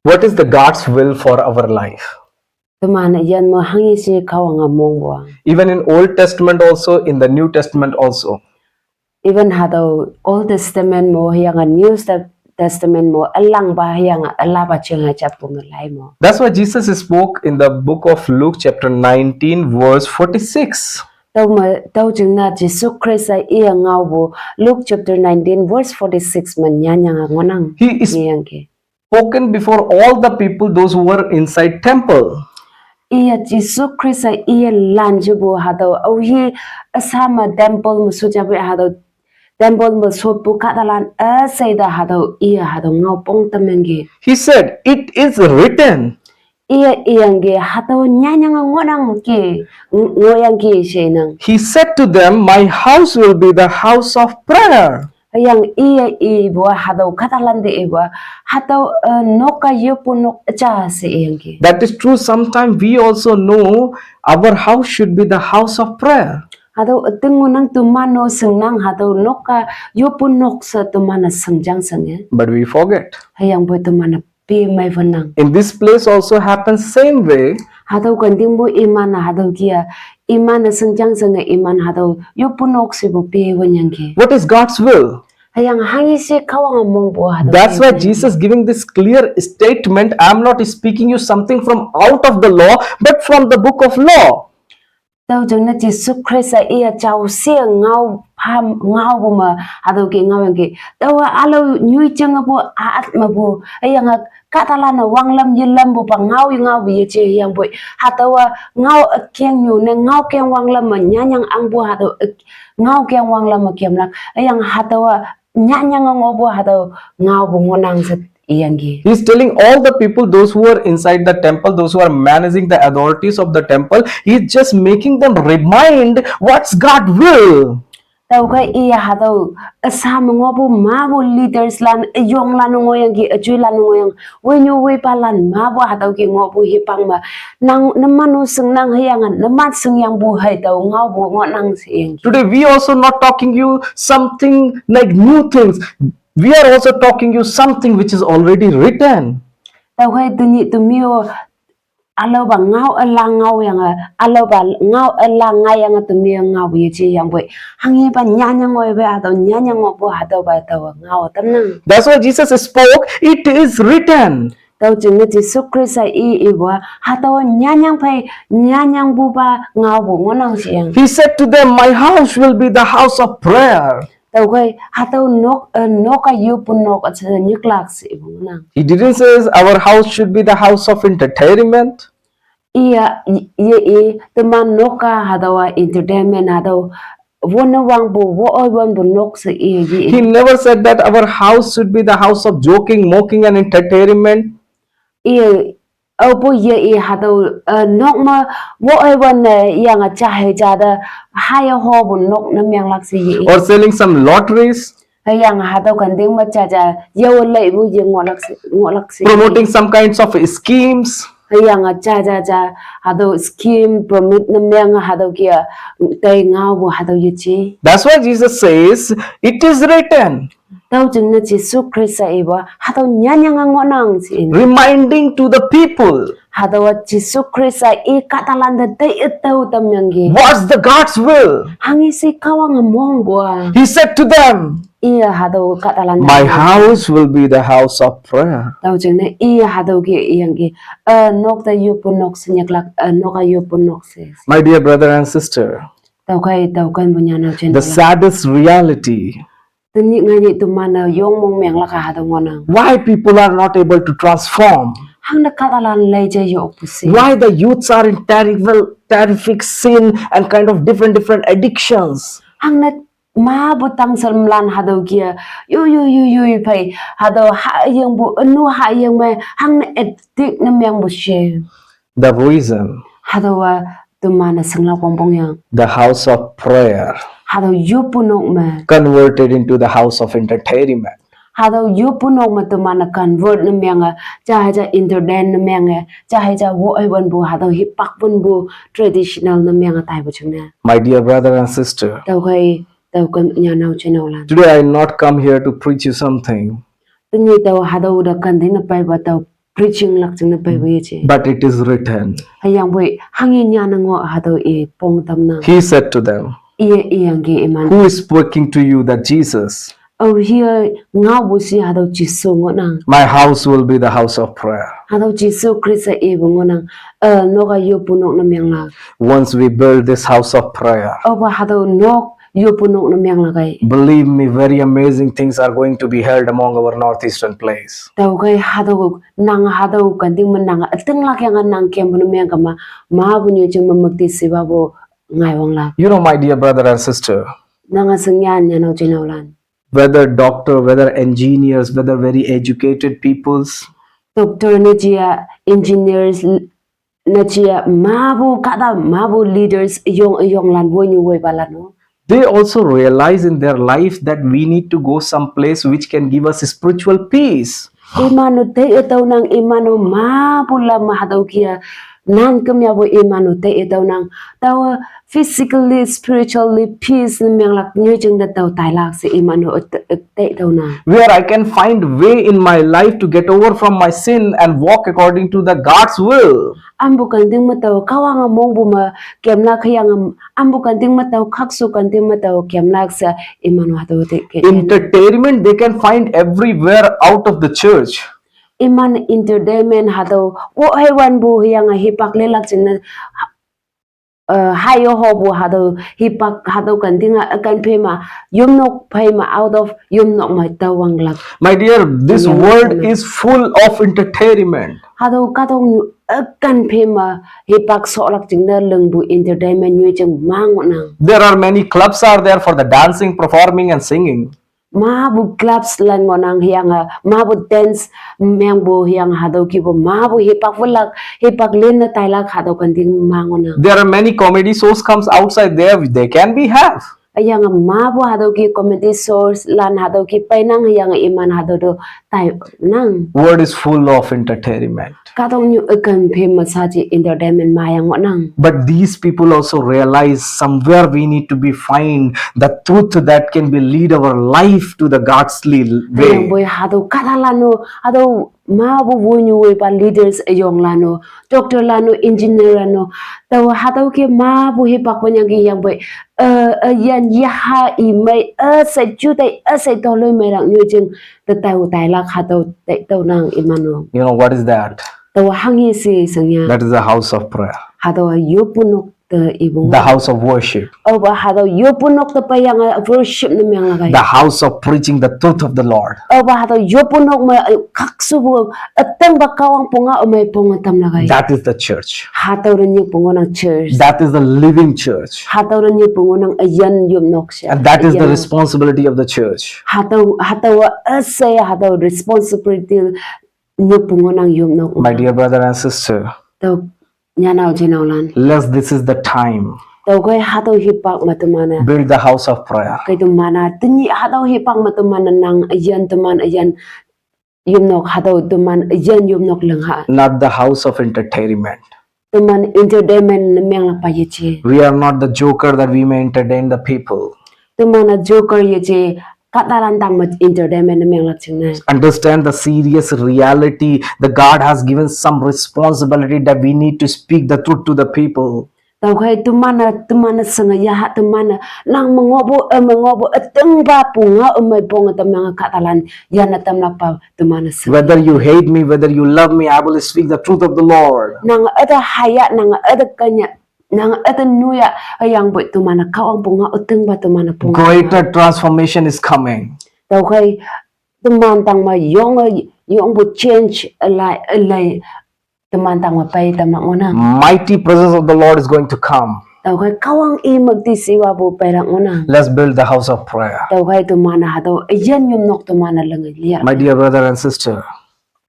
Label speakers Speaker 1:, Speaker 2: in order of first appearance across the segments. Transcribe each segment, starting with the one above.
Speaker 1: What is the God's will for our life? Even in Old Testament also, in the New Testament also.
Speaker 2: Even hado Old Testament mo yang New Testament mo alang ba yang alaba chenga chapung lai mo.
Speaker 1: That's why Jesus spoke in the book of Luke chapter 19 verse 46.
Speaker 2: Tau jengna Jesus Christ iya ngau bo Luke chapter 19 verse 46 man nyanya ngonang.
Speaker 1: He is spoken before all the people, those who were inside temple.
Speaker 2: Iya Jesus Christ iya lanjubo hado au hi asama temple musujabe hado temple musupu katalan asayda hado iya hado ngau pong temengi.
Speaker 1: He said, "It is written." He said to them, "My house will be the house of prayer." That is true. Sometimes we also know our house should be the house of prayer. But we forget. In this place also happens same way. What is God's will? That's why Jesus giving this clear statement. I'm not speaking you something from out of the law, but from the book of law.
Speaker 2: Tau jengna Jesus Christ iya chau sia ngau pham ngau buma hado ki ngau yang ki tau alo nyui chenga bu aat ma bu yang katalana wanglam yilam bu pa ngau bi che yang bu hado ngau keng nyu ne ngau keng wanglam ma nyanyang ang bu hado ngau keng wanglam ma kem lak yang hado nyanyang ngau bu hado ngau bu ngonang set.
Speaker 1: He's telling all the people, those who are inside the temple, those who are managing the authorities of the temple, he's just making them remind what's God's will.
Speaker 2: Leaders lan yong lan ngoyang gi ajui lan ngoyang when you we palan ma bo hadaw gi ngobu hipang ma nang namanu sung nang hayangan namat sung yang bu hai daw ngau bu ngonang sing.
Speaker 1: Today we also not talking you something like new things. We are also talking you something which is already written.
Speaker 2: Alo ba ngau alang ngau yang alo ba ngau alang ngai yang tumio ngau ye chi yang boy hangi ba nyanya ngoi ba ado nyanya ngobo hado ba taw ngau tamnang.
Speaker 1: That's why Jesus spoke, it is written.
Speaker 2: Tau jengna Jesus Christ iwa hado nyanyang pai nyanyang bu ba ngau bu ngonang siang.
Speaker 1: He said to them, my house will be the house of prayer. He didn't say our house should be the house of entertainment.
Speaker 2: He
Speaker 1: never said that our house should be the house of joking, mocking, and entertainment. Or selling some lotteries, promoting some kinds of schemes. That's why Jesus says, it is written. Reminding to the people what's the God's will. He said to them, my house will be the house of prayer. My dear brother and sister, the saddest reality, why people are not able to transform, why the youths are in terrific sin and kind of different addictions.
Speaker 2: Ma butang salmlan hadaw kia yu pay hadaw ha yang bu anu ha yang may hang na etik na miyang bu she.
Speaker 1: The reason
Speaker 2: hadaw tumana sangla pompong yang
Speaker 1: the house of prayer
Speaker 2: hadaw yu punok ma
Speaker 1: converted into the house of entertainment.
Speaker 2: Hadaw yu punok ma tumana convert na miyang jahaja interden na miyang jahaja wo ay wan bu hadaw hipak pun bu traditional na miyang tay bu chungna.
Speaker 1: My dear brother and sister, today I not come here to preach you something.
Speaker 2: preaching lak ching na pai we che
Speaker 1: but it is written.
Speaker 2: hayang boy hangin nya na ngo hado e pong tam na
Speaker 1: He said to them,
Speaker 2: e yang ge iman
Speaker 1: who is speaking to you that Jesus?
Speaker 2: oh here nga bu si hado jisu ngo nang
Speaker 1: My house will be the house of prayer.
Speaker 2: hado jisu christ e bu ngo nang no ga yo punok na myang la
Speaker 1: Once we build this house of prayer,
Speaker 2: oh ba hado nok yo punok na myang la kai
Speaker 1: believe me, very amazing things are going to be held among our northeastern place.
Speaker 2: tau kai hado nang hado kan ding man nang ateng lak yang nang kem bu na myang ka ma bu nyu jing ma makti si ba bo ngai wang la
Speaker 1: You know, my dear brother and sister,
Speaker 2: nang asengyan nya no chinau lan
Speaker 1: whether doctor, whether engineers, whether very educated peoples,
Speaker 2: doctor na chia engineers na chia mabu kada mabu leaders yong lan boy ni boy bala no
Speaker 1: they also realize in their life that we need to go someplace which can give us spiritual peace.
Speaker 2: imano te etaw nang imano mabu la mahadaw kia nan kamya bo imano te etaw nang taw physically spiritually peace na myang lak nyu jing da taw tai lak si imano te etaw na
Speaker 1: Where I can find way in my life to get over from my sin and walk according to the God's will.
Speaker 2: ambu kan ding mataw kawang mong bu ma kem lak yang ambu kan ding mataw khaksu kan ding mataw kem lak sa imano hadaw te ke
Speaker 1: Entertainment they can find everywhere out of the church.
Speaker 2: iman entertainment hadaw wo hewan bu yang hipak lelak jing na hayo ho bu hadaw hipak hadaw kan ding kan phema yumnok phema out of yumnok ma tawang lak
Speaker 1: My dear, this world is full of entertainment.
Speaker 2: hadaw katong kan phema hipak so lak jing na lengbu entertainment nyu jing mang nang
Speaker 1: There are many clubs are there for the dancing, performing and singing.
Speaker 2: mabu clubs lan ngonang hiang mabu dance mengbo hiang hadaw ki bo mabu hipak fulak hipak len na tailak hadaw kan ding mangona
Speaker 1: There are many comedy shows comes outside there. They can be have.
Speaker 2: ayang mabu hadaw ki comedy source lan hadaw ki painang hiang iman hadaw do tai nang
Speaker 1: World is full of entertainment.
Speaker 2: katong nyu akan famous haji entertainment mayang nang
Speaker 1: But these people also realize somewhere we need to be find the truth that can be lead our life to the godly
Speaker 2: ayang
Speaker 1: way.
Speaker 2: boy hadaw katalano hadaw mabu bunyu we pa leaders ayong lano doctor lano engineer lano taw hadaw ki mabu hipak panyang ki yang boy yan yaha imay sa jutai sa toloy may lang nyu jing tataw tay lak hadaw taw nang imano
Speaker 1: You know what is that?
Speaker 2: taw hangi si sangya
Speaker 1: That is the house of prayer,
Speaker 2: hadaw yupunok te ibong
Speaker 1: the house of worship,
Speaker 2: ba hadaw yupunok te payang worship na myang lagay
Speaker 1: the house of preaching the truth of the Lord.
Speaker 2: ba hadaw yupunok ma kaksubo atang bakawang punga umay pungatam lagay
Speaker 1: That is the church.
Speaker 2: hataw rin yung pungo ng church
Speaker 1: That is the living church.
Speaker 2: hataw rin yung pungo ng ayan yumnok siya
Speaker 1: And that is the
Speaker 2: Ayan.
Speaker 1: responsibility of the church.
Speaker 2: hataw asaya hataw responsibility niyo pungo ng yumnok
Speaker 1: My dear brother and sister,
Speaker 2: taw nyanaw jinawlan
Speaker 1: this is the time.
Speaker 2: taw koy hataw hipak matumana
Speaker 1: Build the house of prayer.
Speaker 2: kay tumana tinyi hataw hipak matumana ng ayan tuman ayan yumnok hataw tuman ayan yumnok langha
Speaker 1: Not the house of entertainment.
Speaker 2: tuman entertainment na miyang lapayichi
Speaker 1: We are not the joker that we may entertain the people.
Speaker 2: tumana joker yichi katarantang mat entertainment na miyang lakchingna
Speaker 1: Understand the serious reality. The God has given some responsibility that we need to speak the truth to the people.
Speaker 2: tau kai tumana sanga yaha tumana nang mengobo ateng ba punga umay ponga tamanga katalan yana tamna pa tumana sanga
Speaker 1: Whether you hate me, whether you love me, I will speak the truth of the Lord.
Speaker 2: nang ada haya nang ada kanya nang ada nuya ayang boy tumana kawang punga ateng ba tumana punga
Speaker 1: Greater transformation is coming.
Speaker 2: tau kai tumantang ma yong bu change alai tumantang ma pai tamang ona
Speaker 1: Mighty presence of the Lord is going to come.
Speaker 2: tau kai kawang i magtisiwa bu perang ona
Speaker 1: Let's build the house of prayer.
Speaker 2: tau kai tumana hadaw ayan yung nok tumana lang liya
Speaker 1: My dear brother and sister,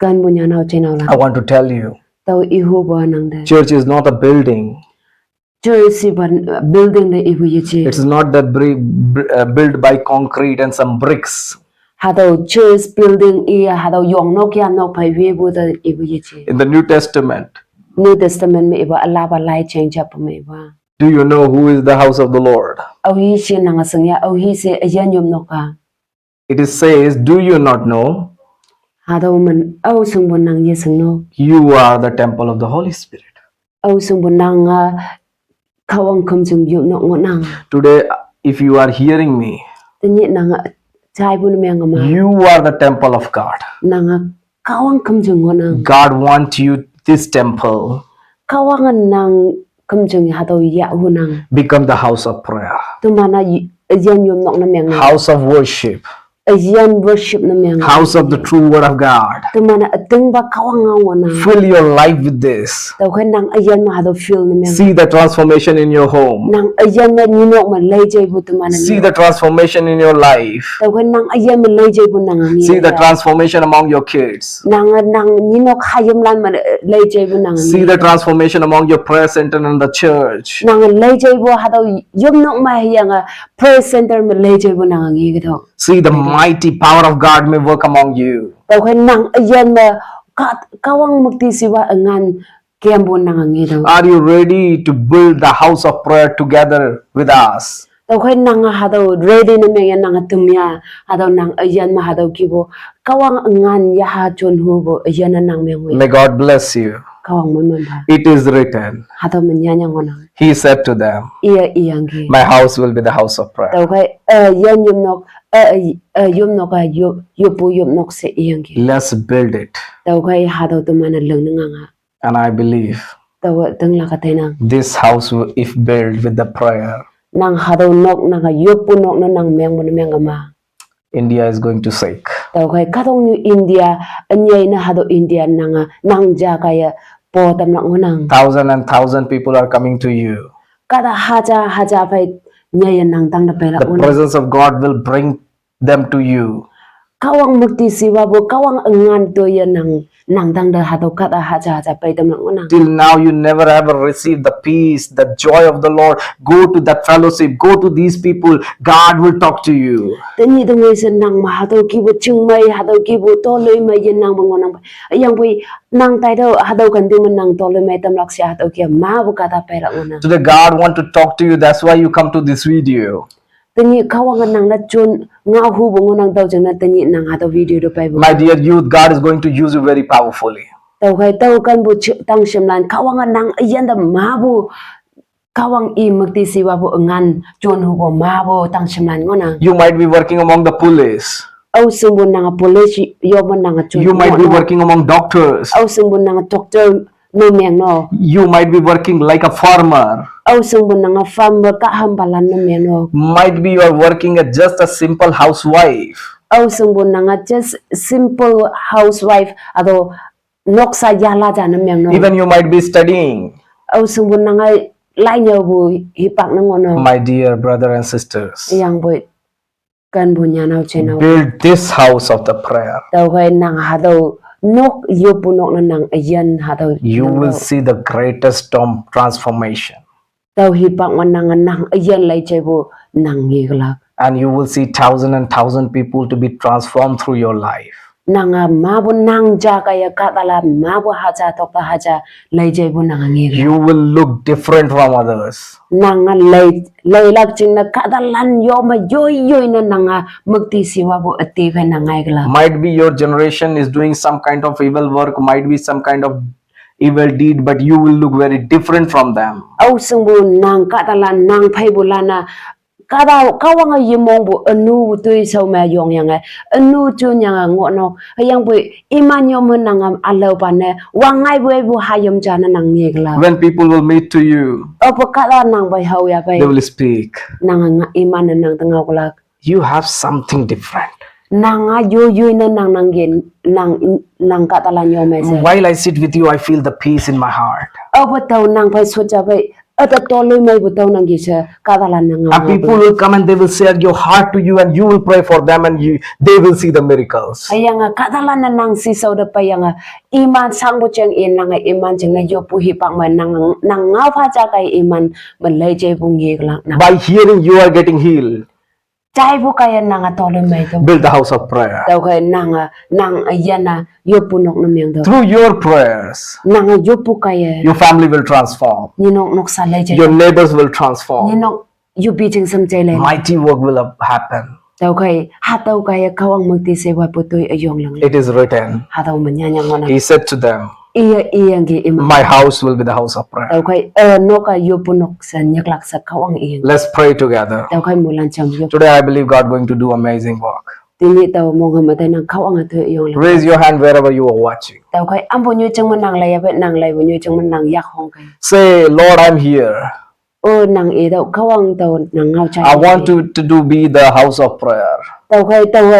Speaker 2: kan bunya naw chinaw
Speaker 1: I
Speaker 2: lang
Speaker 1: want to tell you,
Speaker 2: tau ihu ba nang da
Speaker 1: church is not a building.
Speaker 2: church ban building da ihu yichi
Speaker 1: It's not that built by concrete and some bricks.
Speaker 2: hadaw church building iya hadaw yong nok ya nok pai we bu da ihu yichi
Speaker 1: In the New Testament,
Speaker 2: new testament me iba Allah ba lai change up me ba
Speaker 1: do you know who is the house of the Lord?
Speaker 2: au hi shi nang asang ya au hi se ayan yom nok ka
Speaker 1: It is says, do you not know?
Speaker 2: hado man au sung bon nang ye sung no
Speaker 1: You are the temple of the Holy Spirit.
Speaker 2: au sung bon nang kawang kam sung yu no ngon nang
Speaker 1: Today, if you are hearing me,
Speaker 2: tanyi nang chai bun me ngama
Speaker 1: you are the temple of God.
Speaker 2: nang kawang kam sung ngon nang
Speaker 1: God wants you, this temple,
Speaker 2: kawang nang kam sung hado ya hu nang
Speaker 1: become the house of prayer,
Speaker 2: tu mana yen yum nok na me ngam
Speaker 1: house of worship,
Speaker 2: yen worship na me ngam
Speaker 1: house of the true word of God.
Speaker 2: tu mana atung ba kawang ngon nang
Speaker 1: Fill your life with this.
Speaker 2: tau khen nang yen ma hado feel na me
Speaker 1: See the transformation in your home.
Speaker 2: nang yen na ni nok ma lei jai bu tu mana
Speaker 1: See the transformation in your life.
Speaker 2: tau khen nang yen ma lei jai bu nang ngi
Speaker 1: See the transformation among your kids.
Speaker 2: nang ni nok hayam lan ma lei jai bu nang
Speaker 1: See the transformation among your prayer center and the church.
Speaker 2: nang lei jai bu hado yum nok ma yang prayer center ma lei jai bu nang ngi ga
Speaker 1: See the mighty power of God may work among you.
Speaker 2: tau khen nang yen ma kawang mukti siwa ngan kem bu nang ngi do
Speaker 1: Are you ready to build the house of prayer together with us?
Speaker 2: tau khen nang hado ready na me nang tumya hado nang yen ma hado kibo kawang ngan ya ha chon hu bo yen nang me ngui
Speaker 1: May God bless you.
Speaker 2: kawang mon mon ba
Speaker 1: It is written.
Speaker 2: hado men nya nya ngon
Speaker 1: He said to them,
Speaker 2: iya iyangi
Speaker 1: my house will be the house of prayer.
Speaker 2: tau khen yen yum nok yupu yum nok se iyangi
Speaker 1: Let's build it.
Speaker 2: tau khen hado tu mana leng nga
Speaker 1: And I believe
Speaker 2: tau teng la ka tenang
Speaker 1: this house, if built with the prayer,
Speaker 2: nang hado nok nang yupu nok na nang meng mon meng ma
Speaker 1: India is going to shake.
Speaker 2: tau kai katong new India anyai na hado India nang ja kaya po tam na ngonang
Speaker 1: Thousand people are coming to you.
Speaker 2: kada haja pai nyai nang tang da pela
Speaker 1: The
Speaker 2: unang
Speaker 1: presence of God will bring them to you.
Speaker 2: kawang mukti siwa bo kawang ngan to ya nang tang da hado kada haja pai tam na ngonang
Speaker 1: Till now, you never ever received the peace, the joy of the Lord. Go to that fellowship, go to these people. God will talk to you.
Speaker 2: tani dong ngai sen nang ma hado ki bo chung mai hado ki bo to loi mai yen nang bang ngonang yang bui nang tai do hado kan ding nang to loi mai tam lak sia hado ki ma bo kada pela ngonang
Speaker 1: Today, God want to talk to you. That's why you come to this video.
Speaker 2: tani kawang nang na chun nga hu bo ngonang tau jeng na tani nang hado video do pai bo
Speaker 1: My dear youth, God is going to use you very powerfully.
Speaker 2: tau kai tau kan bu tang shim lan kawang nang yan da ma bu kawang I mukti siwa bu ngan chun hu bo ma bu tang shim lan ngonang
Speaker 1: You might be working among the police.
Speaker 2: au sung bu nang police yo mo nang chun
Speaker 1: You might be working among doctors.
Speaker 2: au sung bu nang doctor no meng no
Speaker 1: You might be working like a farmer.
Speaker 2: au sung bu nang farm ka ham balan no meng no
Speaker 1: Might be you are working as just a simple housewife.
Speaker 2: au sung bu nang just simple housewife ado noksa yala ja na meng no
Speaker 1: Even you might be studying.
Speaker 2: au sung bu nang lai nyo bu hipak na ngono
Speaker 1: My dear brother and sisters,
Speaker 2: yang bu kan bu nya nau chen nau
Speaker 1: build this house of the prayer.
Speaker 2: tau kai nang hado nok yupu nok na nang ayan hado
Speaker 1: You will see the greatest transformation.
Speaker 2: tau hipak nang ayan lai chai bu nang ngigla
Speaker 1: And you will see thousand and thousand people to be transformed through your life.
Speaker 2: nang mabu nang ja kaya katala mabu haja tok ta haja lai chai bu nang ngigla
Speaker 1: You will look different from others.
Speaker 2: nang lai lak ching na kadalan yo ma yoy na nang mukti siwa bu ati kai nang ngigla
Speaker 1: Might be your generation is doing some kind of evil work, might be some kind of evil deed, but you will look very different from them.
Speaker 2: au sung bu nang kadalan nang phai bu lana kada kawang yimong bu anu tui sau ma yong yang anu chu nyang ngono yang bu iman yo mun nang alo pane wangai bu hayam jana nang ngegla
Speaker 1: When people will meet to you,
Speaker 2: apa kala nang bai hau ya bai
Speaker 1: they will speak.
Speaker 2: nang iman nang tengau kulak
Speaker 1: You have something different.
Speaker 2: nang yo na nang gen nang katalan yo me se
Speaker 1: While I sit with you, I feel the peace in my heart.
Speaker 2: apa tau nang bai soja bai ata tolu mai bu tau nang gisa katalan nang
Speaker 1: And people will come and they will share your heart to you, and you will pray for them, and they will see the miracles.
Speaker 2: ayang katalan nang si sau da payang iman sang bu cheng in nang iman cheng na yo pu hi pak man nang ngau pha cha kai iman man lai je bu ngi lak na
Speaker 1: By hearing, you are getting healed.
Speaker 2: chai bu kaya nang tolu mai to
Speaker 1: Build the house of prayer.
Speaker 2: tau kai nang ayana yo pu nok na meng do
Speaker 1: Through your prayers,
Speaker 2: nang yo pu kaya
Speaker 1: your family will transform.
Speaker 2: ni nok sa lai je
Speaker 1: Your neighbors will
Speaker 2: ni
Speaker 1: transform.
Speaker 2: nok yo bi cheng sam chai lai
Speaker 1: Mighty work will happen.
Speaker 2: tau kai ha tau kai kawang mukti se wa putui ayong lang
Speaker 1: It is written.
Speaker 2: ha tau manyanya ngona
Speaker 1: He said to them,
Speaker 2: iya ngi ima
Speaker 1: my house will be the house of prayer.
Speaker 2: tau kai no ka yo punok sa nyaklak sa kawang iya
Speaker 1: Let's pray together.
Speaker 2: tau kai mulan cham yo
Speaker 1: Today I believe God going to do amazing work.
Speaker 2: tini tau mo ngamatay nang kawang atu ayong lang
Speaker 1: Raise your hand wherever you are watching.
Speaker 2: tau kai ambo nyo chang manang lay abet nang lay bo nyo chang manang yak hong kai
Speaker 1: Say, Lord, I'm here.
Speaker 2: nang e tau kawang tau nang ngau chai
Speaker 1: I want to be the house of prayer.
Speaker 2: tau kai tau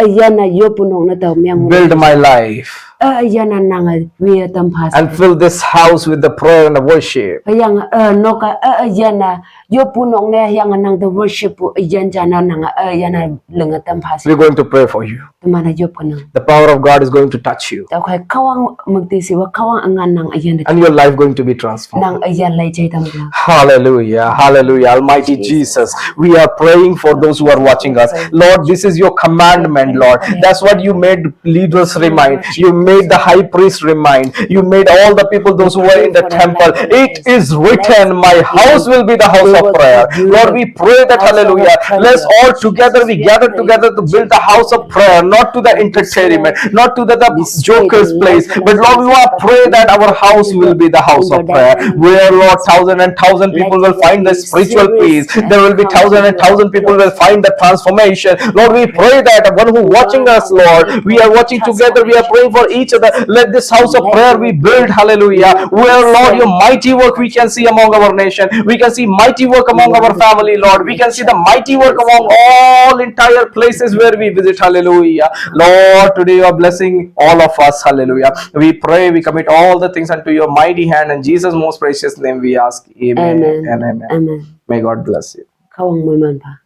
Speaker 2: yana yo punok na tau miang
Speaker 1: Build my life
Speaker 2: yana nang wi tam pas
Speaker 1: and fill this house with the prayer and the worship.
Speaker 2: yang no ka yana yo punok ne yang nang the worship yan jana nang yana lenga tam pas
Speaker 1: We're going to pray for you.
Speaker 2: mana yo punok
Speaker 1: The power of God is going to touch you
Speaker 2: tau kai kawang mukti siwa kawang angan nang ayan
Speaker 1: and your life going to be transformed.
Speaker 2: nang ayan lay chay tam la
Speaker 1: Hallelujah, hallelujah, Almighty Jesus. We are praying for those who are watching us. Lord, this is your commandment, Lord. That's what you made leaders remind. You made the high priest remind. You made all the people, those who were in the temple. It is written, my house will be the house of prayer. Lord, we pray that, hallelujah, let's all together, we gather together to build the house of prayer, not to the entertainment, not to the joker's place, but Lord, we want to pray that our house will be the house of prayer, where, Lord, thousand and thousand people will find the spiritual peace. There will be thousand and thousand people will find the transformation. Lord, we pray that one who watching us, Lord, we are watching together, we are praying for each other. Let this house of prayer be built, hallelujah, where, Lord, your mighty work we can see among our nation. We can see mighty work among our family, Lord. We can see the mighty work among all entire places where we visit, hallelujah. Lord, today you are blessing all of us, hallelujah. We pray, we commit all the things unto your mighty hand, and Jesus' most precious name we ask, amen, and amen.
Speaker 2: amen
Speaker 1: May God bless you.
Speaker 2: kawang mo man pa